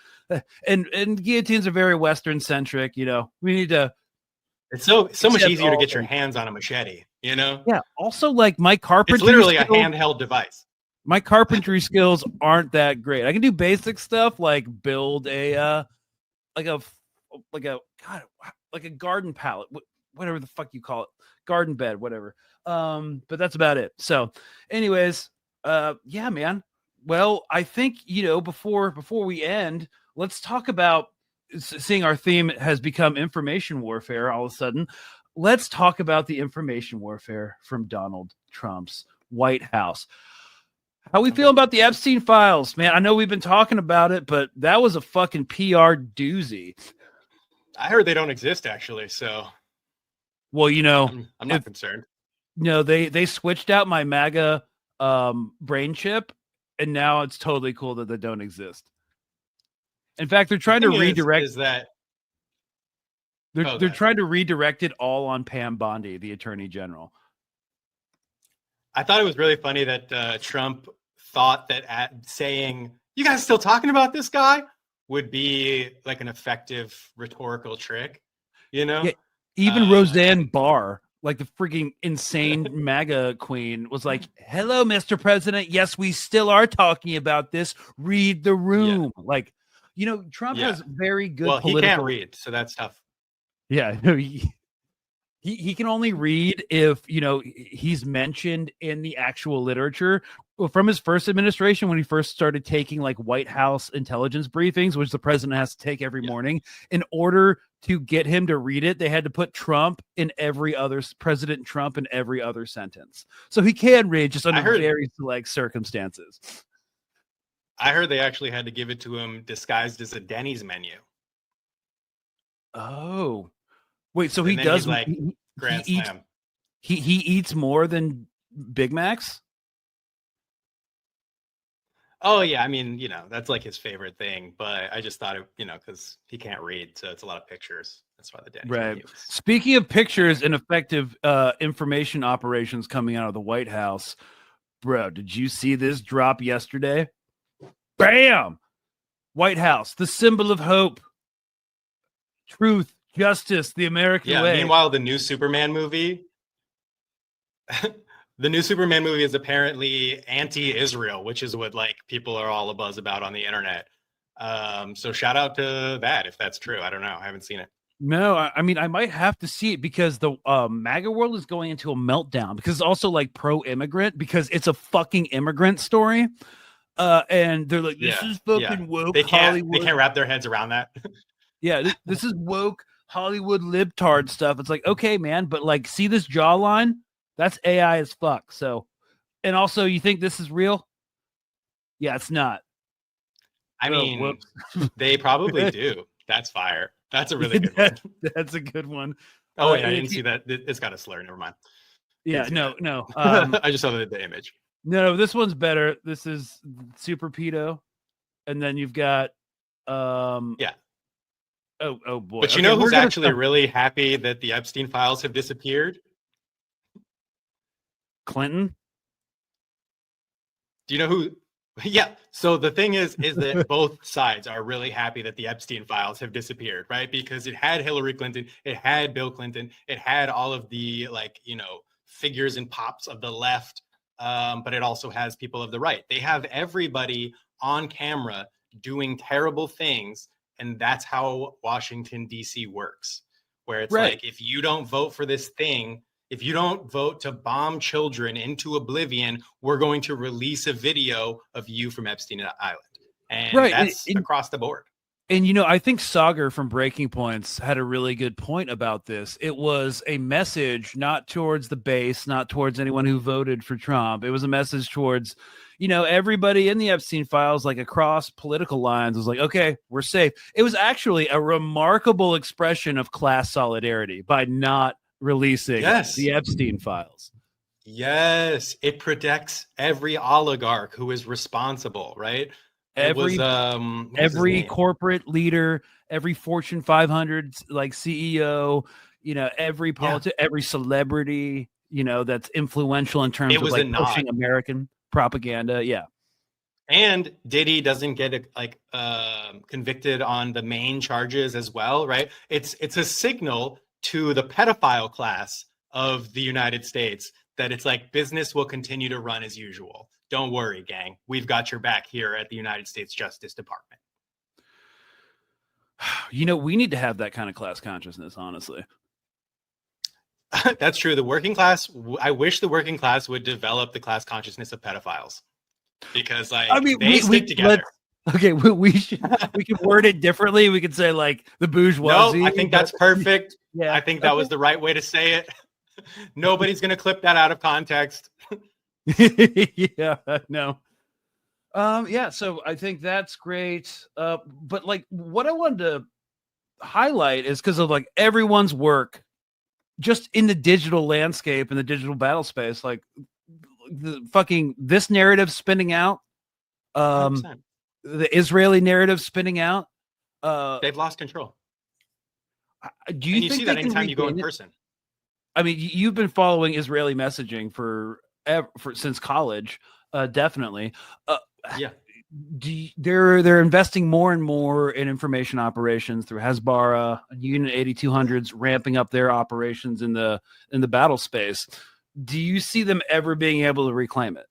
And guillotines are very Western centric. We need to. It's so much easier to get your hands on a machete. Yeah. Also, like my carpentry. It's literally a handheld device. My carpentry skills aren't that great. I can do basic stuff like build a garden pallet, whatever the fuck you call it, garden bed, whatever. But that's about it. So anyways, yeah, man. Well, I think, before we end, let's talk about seeing our theme has become information warfare all of a sudden, let's talk about the information warfare from Donald Trump's White House. How we feeling about the Epstein files, man? I know we've been talking about it, but that was a fucking PR doozy. I heard they don't exist actually, so well, I'm not concerned. They switched out my MAGA brain chip, and now it's totally cool that they don't exist. In fact, they're trying to redirect. They're trying to redirect it all on Pam Bondi, the Attorney General. I thought it was really funny that Trump thought that saying, "You guys still talking about this guy?" would be like an effective rhetorical trick. Yeah, even Roseanne Barr, like the freaking insane MAGA queen, was like, "Hello, Mr. President. Yes, we still are talking about this. Read the room." Yeah. Like, Trump has very good political... he can't read, so that's tough. Yeah, he can only read if, he's mentioned in the actual literature. Well, from his first administration, when he first started taking like White House intelligence briefings, which the president has to take every morning, in order to get him to read it, they had to put President Trump in every other sentence. So he can read, just under very select circumstances. I heard they actually had to give it to him disguised as a Denny's menu. Oh, wait, so he does like Grand Slam. He eats more than Big Macs? Oh yeah, I mean, that's like his favorite thing, but I just thought it, because he can't read, so it's a lot of pictures. That's why the Denny's menu. Speaking of pictures and effective information operations coming out of the White House, bro, did you see this drop yesterday? Bam! White House, the symbol of hope, truth, justice, the American way. Meanwhile, the new Superman movie, is apparently anti-Israel, which is what like people are all abuzz about on the internet. So shout out to that if that's true. I don't know. I haven't seen it. No, I mean, I might have to see it because the MAGA world is going into a meltdown because it's also like pro-immigrant because it's a fucking immigrant story. And they're like, this is fucking woke Hollywood. They can't wrap their heads around that. Yeah, this is woke Hollywood libtard stuff. It's like, okay, man, but like, see this jawline? That's AI as fuck. So, and also, you think this is real? Yeah, it's not. I mean, they probably do. That's fire. That's a really good one. That's a good one. Oh, wait, I didn't see that. It's got a slur. Never mind. Yeah, no. I just saw the image. No, this one's better. This is Super Pedo. And then you've got yeah. Oh boy. But who's actually really happy that the Epstein files have disappeared? Clinton. Do you know who? Yeah. So the thing is that both sides are really happy that the Epstein files have disappeared, right? Because it had Hillary Clinton, it had Bill Clinton, it had all of the figures and pops of the left. But it also has people of the right. They have everybody on camera doing terrible things. And that's how Washington, D.C. works, where it's like, if you don't vote for this thing, if you don't vote to bomb children into oblivion, we're going to release a video of you from Epstein Island. And that's across the board. And, I think Sagar from Breaking Points had a really good point about this. It was a message not towards the base, not towards anyone who voted for Trump. It was a message towards, everybody in the Epstein files, like across political lines, was like, okay, we're safe. It was actually a remarkable expression of class solidarity by not releasing the Epstein files. Yes, it protects every oligarch who is responsible, right? Every corporate leader, every Fortune 500 like CEO, every every celebrity, that's influential in terms of like pushing American propaganda. Yeah. And Diddy doesn't get convicted on the main charges as well, right? It's a signal to the pedophile class of the United States that it's like business will continue to run as usual. Don't worry, gang. We've got your back here at the United States Justice Department. We need to have that kind of class consciousness, honestly. That's true. The working class, I wish the working class would develop the class consciousness of pedophiles. Because they stick together. Okay, we can word it differently. We could say like the bourgeoisie. No, I think that's perfect. Yeah, I think that was the right way to say it. Nobody's going to clip that out of context. Yeah, no. Yeah, so I think that's great. But like what I wanted to highlight is because of like everyone's work just in the digital landscape and the digital battle space, like the fucking this narrative spinning out, 100%. the Israeli narrative spinning out. They've lost control. Do you And you think see they that can anytime you go in regain it? person. I mean, you've been following Israeli messaging for since college, definitely. Yeah. They're investing more and more in information operations through Hezbollah, Unit 8200s, ramping up their operations in the battle space. Do you see them ever being able to reclaim it?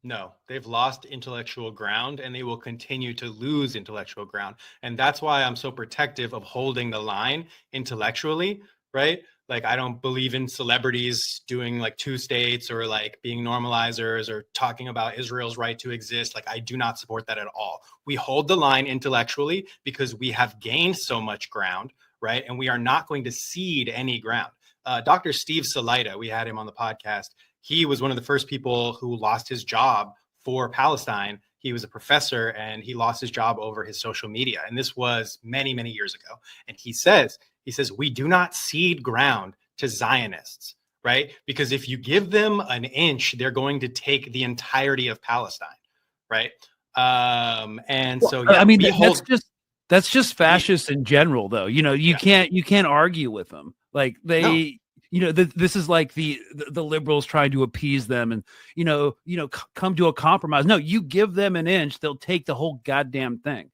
No, they've lost intellectual ground and they will continue to lose intellectual ground. And that's why I'm so protective of holding the line intellectually, right? Like, I don't believe in celebrities doing like two states or like being normalizers or talking about Israel's right to exist. Like, I do not support that at all. We hold the line intellectually because we have gained so much ground, right? And we are not going to cede any ground. Dr. Steve Salaita, we had him on the podcast. He was one of the first people who lost his job for Palestine. He was a professor and he lost his job over his social media. And this was many, many years ago. And he says, we do not cede ground to Zionists, right? Because if you give them an inch, they're going to take the entirety of Palestine, right? And so, yeah, I mean, that's just fascists in general, though. You know, you can't argue with them. Like they, you know, this is like the liberals trying to appease them and, come to a compromise. No, you give them an inch, they'll take the whole goddamn thing.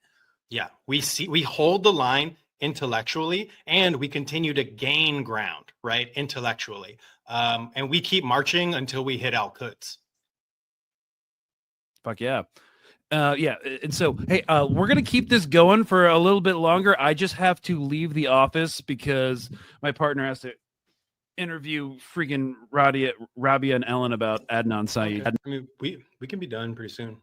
Yeah, we hold the line intellectually and we continue to gain ground, right? Intellectually. And we keep marching until we hit Al-Quds. Fuck yeah. Yeah. And so, hey, we're going to keep this going for a little bit longer. I just have to leave the office because my partner has to interview freaking Rabia and Ellen about Adnan Syed. Okay. I mean, we can be done pretty soon.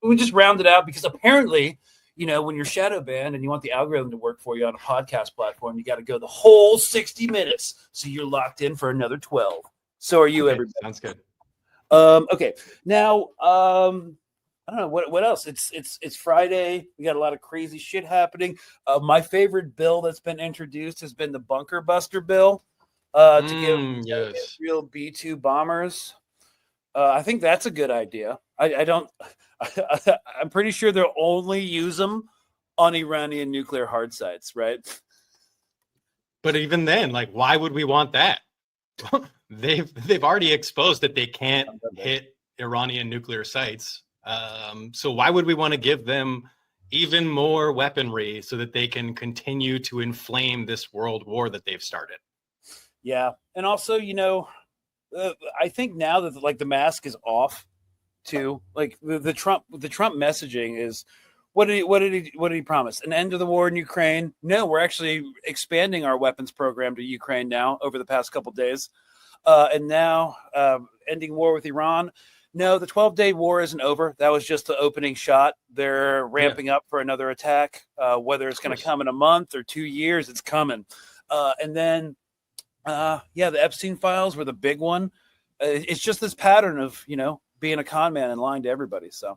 We just round it out because apparently, when you're shadow banned and you want the algorithm to work for you on a podcast platform, you got to go the whole 60 minutes. So you're locked in for another 12. So are you, everybody. Sounds good. Okay. Now, I don't know what else. It's Friday. We got a lot of crazy shit happening. My favorite bill that's been introduced has been the bunker buster bill to give real B-2 bombers. I think that's a good idea. I'm pretty sure they'll only use them on Iranian nuclear hard sites, right? But even then, like, why would we want that? They've already exposed that they can't hit Iranian nuclear sites. So why would we want to give them even more weaponry so that they can continue to inflame this world war that they've started? Yeah, and also, I think now that like the mask is off, too. Like the Trump messaging is, what did he promise? An end to the war in Ukraine? No, we're actually expanding our weapons program to Ukraine now over the past couple of days, and now ending war with Iran. No, the 12-day war isn't over. That was just the opening shot. They're ramping up for another attack. Whether it's going to come in a month or 2 years, it's coming. And then, the Epstein files were the big one. It's just this pattern of, being a con man and lying to everybody. So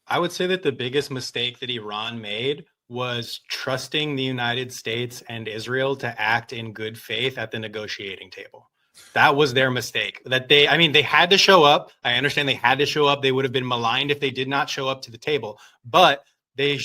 I would say that the biggest mistake that Iran made was trusting the United States and Israel to act in good faith at the negotiating table. That was their mistake. They had to show up. I understand they had to show up. They would have been maligned if they did not show up to the table. But the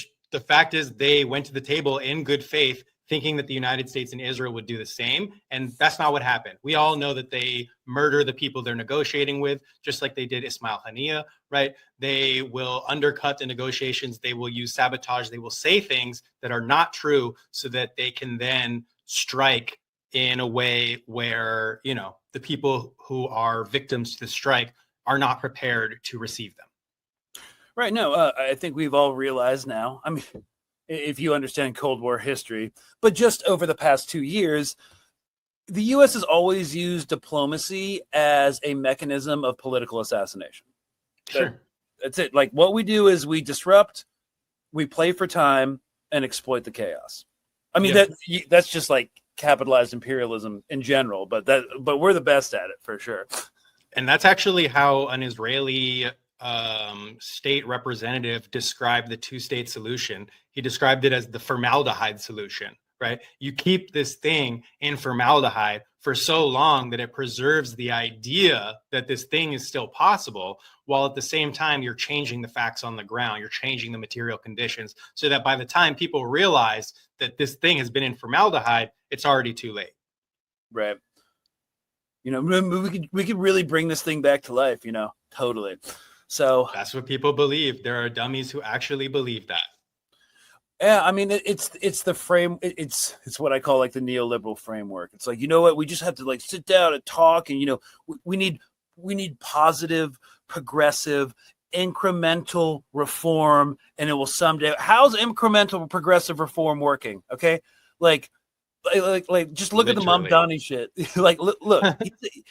fact is they went to the table in good faith, thinking that the United States and Israel would do the same. And that's not what happened. We all know that they murder the people they're negotiating with, just like they did Ismail Haniyeh, right? They will undercut the negotiations. They will use sabotage. They will say things that are not true so that they can then strike in a way where, the people who are victims to the strike are not prepared to receive them. Right. No, I think we've all realized now. I mean, if you understand Cold War history, but just over the past 2 years, the U.S. has always used diplomacy as a mechanism of political assassination. Sure. That's it. Like what we do is we disrupt, we play for time, and exploit the chaos. I mean, that's just like capitalized imperialism in general, but we're the best at it for sure. And that's actually how an Israeli state representative described the two-state solution. He described it as the formaldehyde solution, right? You keep this thing in formaldehyde for so long that it preserves the idea that this thing is still possible, while at the same time you're changing the facts on the ground, you're changing the material conditions, so that by the time people realize that this thing has been in formaldehyde, it's already too late. Right. You know, we could really bring this thing back to life, you know, totally. So that's what people believe. There are dummies who actually believe that. Yeah, I mean, it's the frame. It's what I call like the neoliberal framework. It's like, you know what, we just have to like sit down and talk, and you know, we need positive, progressive, incremental reform, and it will someday. How's incremental progressive reform working? Okay, like just look at the Mom Donnie shit. Like look,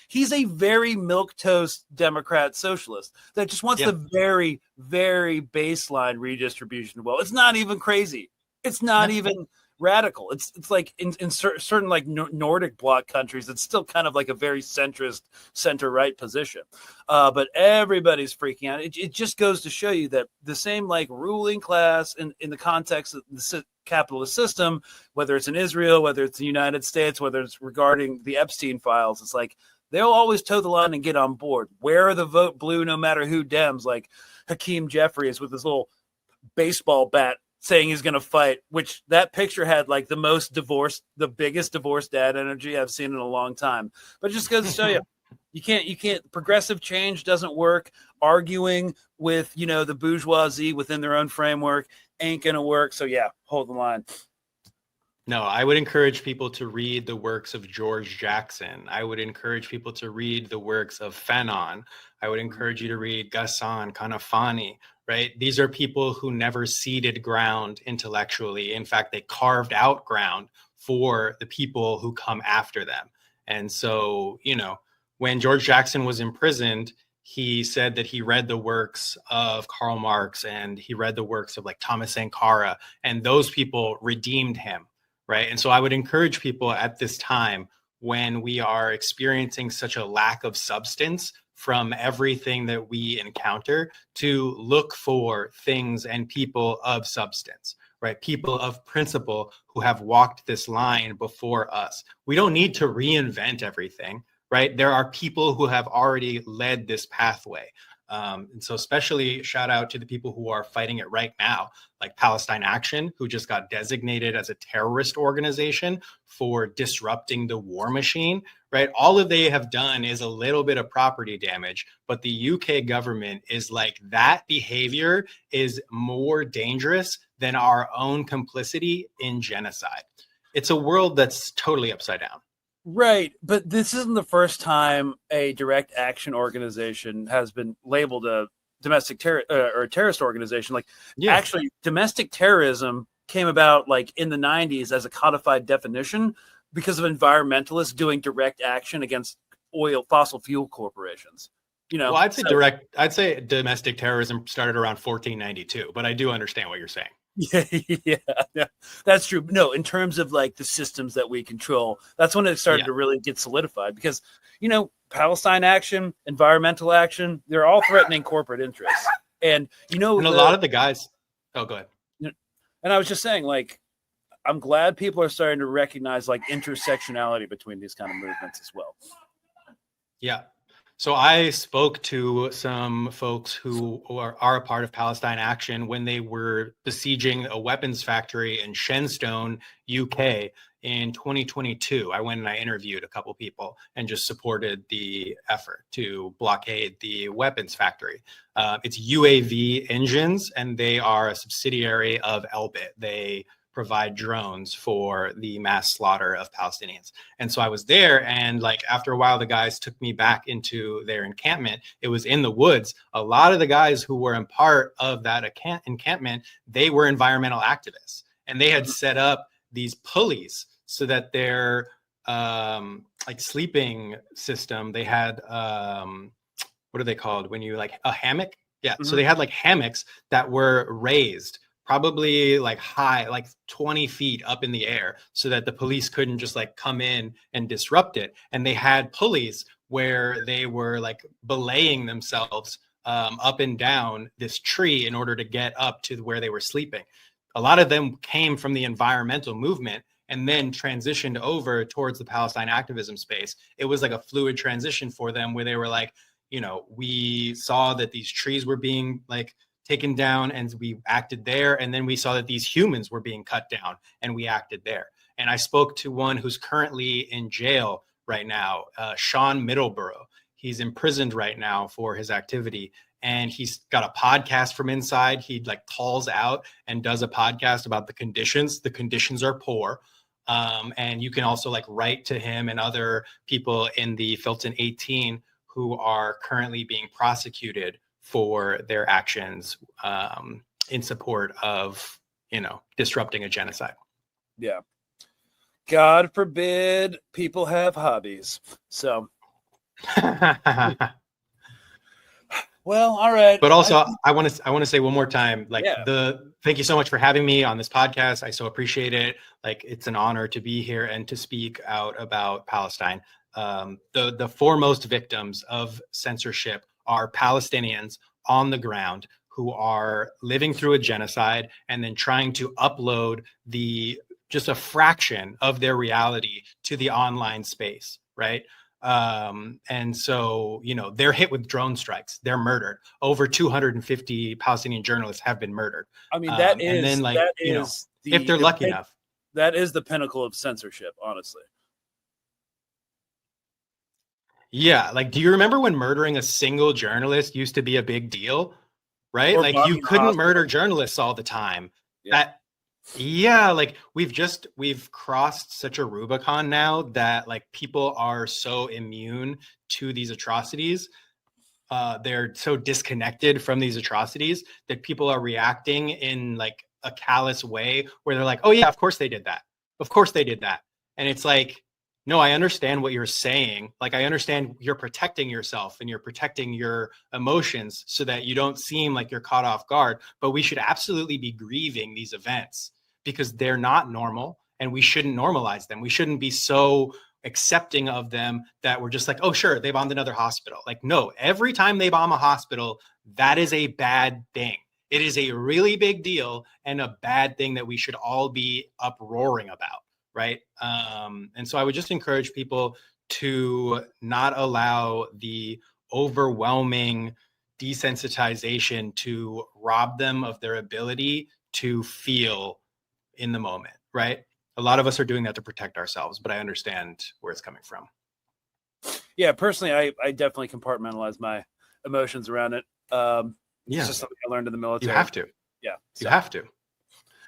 he's a very milquetoast Democrat socialist that just wants the very, very baseline redistribution. Well, it's not even crazy. It's not even radical. It's like in certain like Nordic bloc countries, it's still kind of like a very centrist center right position. But everybody's freaking out. It just goes to show you that the same like ruling class in the context of the capitalist system, whether it's in Israel, whether it's the United States, whether it's regarding the Epstein files, it's like they'll always toe the line and get on board. Wear the vote blue no matter who Dems, like Hakeem Jeffries with his little baseball bat saying he's going to fight, which that picture had like the biggest divorced dad energy I've seen in a long time. But it just goes to show you, you can't, progressive change doesn't work. Arguing with, you know, the bourgeoisie within their own framework ain't going to work. So yeah, hold the line. No, I would encourage people to read the works of George Jackson. I would encourage people to read the works of Fanon. I would encourage you to read Ghassan Kanafani, right? These are people who never ceded ground intellectually. In fact, they carved out ground for the people who come after them. And so, you know, when George Jackson was imprisoned, he said that he read the works of Karl Marx and he read the works of like Thomas Sankara, and those people redeemed him, right? And so I would encourage people at this time, when we are experiencing such a lack of substance from everything that we encounter, to look for things and people of substance, right? People of principle who have walked this line before us. We don't need to reinvent everything, right? There are people who have already led this pathway. And so especially shout out to the people who are fighting it right now, like Palestine Action, who just got designated as a terrorist organization for disrupting the war machine, right? All of they have done is a little bit of property damage, but the UK government is like, that behavior is more dangerous than our own complicity in genocide. It's a world that's totally upside down. Right, but this isn't the first time a direct action organization has been labeled a domestic terror or a terrorist organization. Like, actually, domestic terrorism came about like in the 90s as a codified definition because of environmentalists doing direct action against fossil fuel corporations. You know, well, I'd say domestic terrorism started around 1492, but I do understand what you're saying. Yeah, that's true. No, in terms of like the systems that we control, that's when it started to really get solidified, because, you know, Palestine Action, environmental action, they're all threatening corporate interests. And, you know, and a lot of the guys, oh, go ahead. And I was just saying, like, I'm glad people are starting to recognize like intersectionality between these kind of movements as well. Yeah. So I spoke to some folks who are a part of Palestine Action when they were besieging a weapons factory in Shenstone, UK in 2022. I went and I interviewed a couple people and just supported the effort to blockade the weapons factory. It's UAV Engines, and they are a subsidiary of Elbit. They provide drones for the mass slaughter of Palestinians. And so I was there, and like after a while, the guys took me back into their encampment. It was in the woods. A lot of the guys who were in part of that encampment, they were environmental activists, and they had set up these pulleys so that their like sleeping system, they had what are they called when you like a hammock Yeah. So they had like hammocks that were raised probably like high, like 20 feet up in the air so that the police couldn't just like come in and disrupt it. And they had pulleys where they were like belaying themselves up and down this tree in order to get up to where they were sleeping. A lot of them came from the environmental movement and then transitioned over towards the Palestine activism space. It was like a fluid transition for them where they were like, you know, we saw that these trees were being like taken down and we acted there. And then we saw that these humans were being cut down and we acted there. And I spoke to one who's currently in jail right now, Sean Middleborough. He's imprisoned right now for his activity. And he's got a podcast from inside. He like calls out and does a podcast about the conditions. The conditions are poor. And you can also like write to him and other people in the Filton 18 who are currently being prosecuted for their actions in support of, you know, disrupting a genocide. Yeah. God forbid people have hobbies. So, well, all right. But also, I want to say one more time, like Yeah. thank you so much for having me on this podcast. I so appreciate it. Like, it's an honor to be here and to speak out about Palestine. The foremost victims of censorship are Palestinians on the ground who are living through a genocide and then trying to upload just a fraction of their reality to the online space, right? And so, you know, they're hit with drone strikes. They're murdered. Over 250 Palestinian journalists have been murdered. I mean, that is, and then, like, that you know, is if they're lucky enough. That is the pinnacle of censorship, honestly. Yeah, like, do you remember when murdering a single journalist used to be a big deal, right? Or Like, bombing you a couldn't hospital. murder journalists all the time. Yeah. Like, we've crossed such a Rubicon now that like people are so immune to these atrocities. They're so disconnected from these atrocities that people are reacting in like a callous way where they're like, oh yeah, of course they did that. Of course they did that. And it's like, no, I understand what you're saying. Like, I understand you're protecting yourself and you're protecting your emotions so that you don't seem like you're caught off guard. But we should absolutely be grieving these events because they're not normal and we shouldn't normalize them. We shouldn't be so accepting of them that we're just like, oh, sure, they bombed another hospital. Like, no, every time they bomb a hospital, that is a bad thing. It is a really big deal and a bad thing that we should all be uproaring about. Right. And so I would just encourage people to not allow the overwhelming desensitization to rob them of their ability to feel in the moment. Right. A lot of us are doing that to protect ourselves, but I understand where it's coming from. Yeah. Personally, I definitely compartmentalize my emotions around it. It's just something I learned in the military. You have to. Yeah. You have to.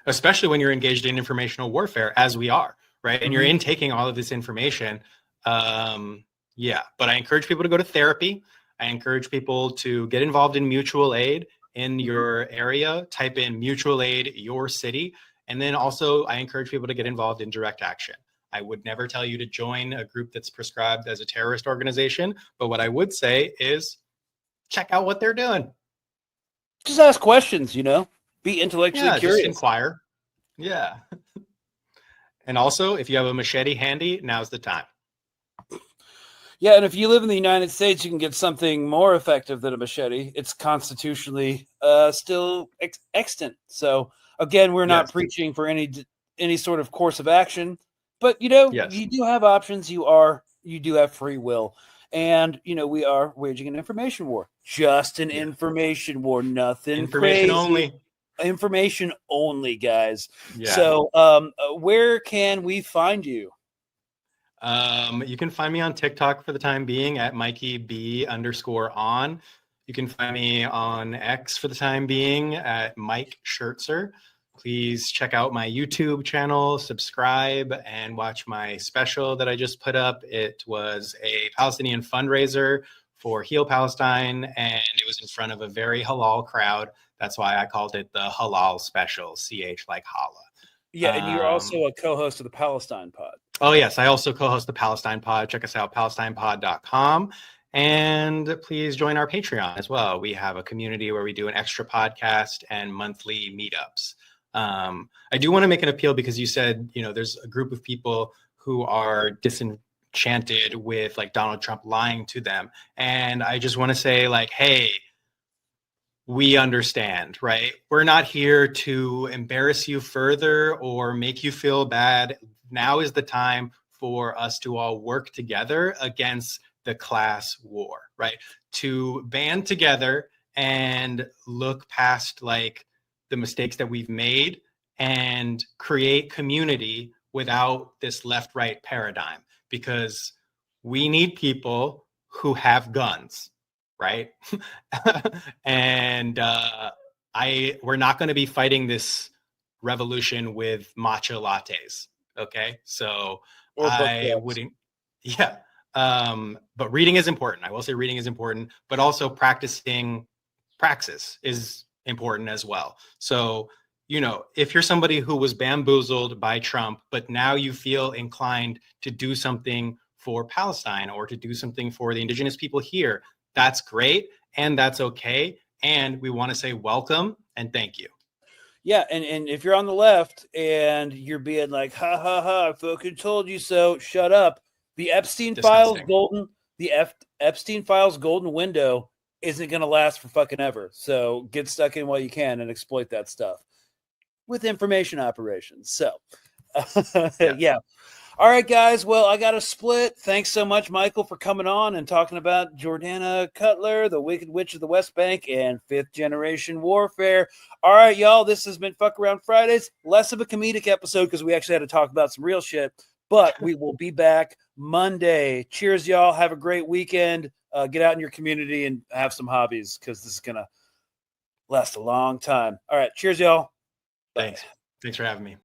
Especially when you're engaged in informational warfare, as we are, right? And you're intaking all of this information. Yeah, but I encourage people to go to therapy. I encourage people to get involved in mutual aid in your area. Type in mutual aid, your city. And then also I encourage people to get involved in direct action. I would never tell you to join a group that's prescribed as a terrorist organization. But what I would say is check out what they're doing. Just ask questions, you know, be intellectually curious. Just inquire. Yeah. And also, if you have a machete handy, now's the time. Yeah, and if you live in the United States, you can get something more effective than a machete. It's constitutionally still extant. So again, we're not preaching for any sort of course of action, but you know, you do have options. You do have free will, and you know we are waging an information war. Just an information war, nothing information crazy. Only. Information only, guys. Yeah. So, where can we find you? You can find me on TikTok for the time being at MikeyB_on. You can find me on X for the time being at Mike Schirtzer. Please check out my YouTube channel, subscribe, and watch my special that I just put up. It was a Palestinian fundraiser for Heal Palestine, and it was in front of a very halal crowd. That's why I called it the Halal Special, CH like Hala. Yeah, and you're also a co-host of the Palestine Pod. Oh, yes. I also co-host the Palestine Pod. Check us out, palestinepod.com. And please join our Patreon as well. We have a community where we do an extra podcast and monthly meetups. I do want to make an appeal because you said, there's a group of people who are disenchanted with like Donald Trump lying to them. And I just want to say like, hey, we understand, right? We're not here to embarrass you further or make you feel bad. Now is the time for us to all work together against the class war, right? To band together and look past like the mistakes that we've made and create community without this left-right paradigm, because we need people who have guns, right? And we're not going to be fighting this revolution with matcha lattes, okay? So I wouldn't, yeah. But reading is important. I will say reading is important, but also praxis is important as well. So, if you're somebody who was bamboozled by Trump, but now you feel inclined to do something for Palestine or to do something for the indigenous people here, that's great. And that's okay. And we want to say welcome and thank you. Yeah, and if you're on the left and you're being like, ha ha ha, I fucking told you so, shut up. The Epstein files golden window isn't going to last for fucking ever. So get stuck in while you can and exploit that stuff with information operations. So yeah. All right, guys. Well, I got to split. Thanks so much, Michael, for coming on and talking about Jordana Cutler, the Wicked Witch of the West Bank, and fifth generation warfare. All right, y'all. This has been Fuck Around Fridays. Less of a comedic episode because we actually had to talk about some real shit. But we will be back Monday. Cheers, y'all. Have a great weekend. Get out in your community and have some hobbies because this is going to last a long time. All right. Cheers, y'all. Thanks. Thanks for having me.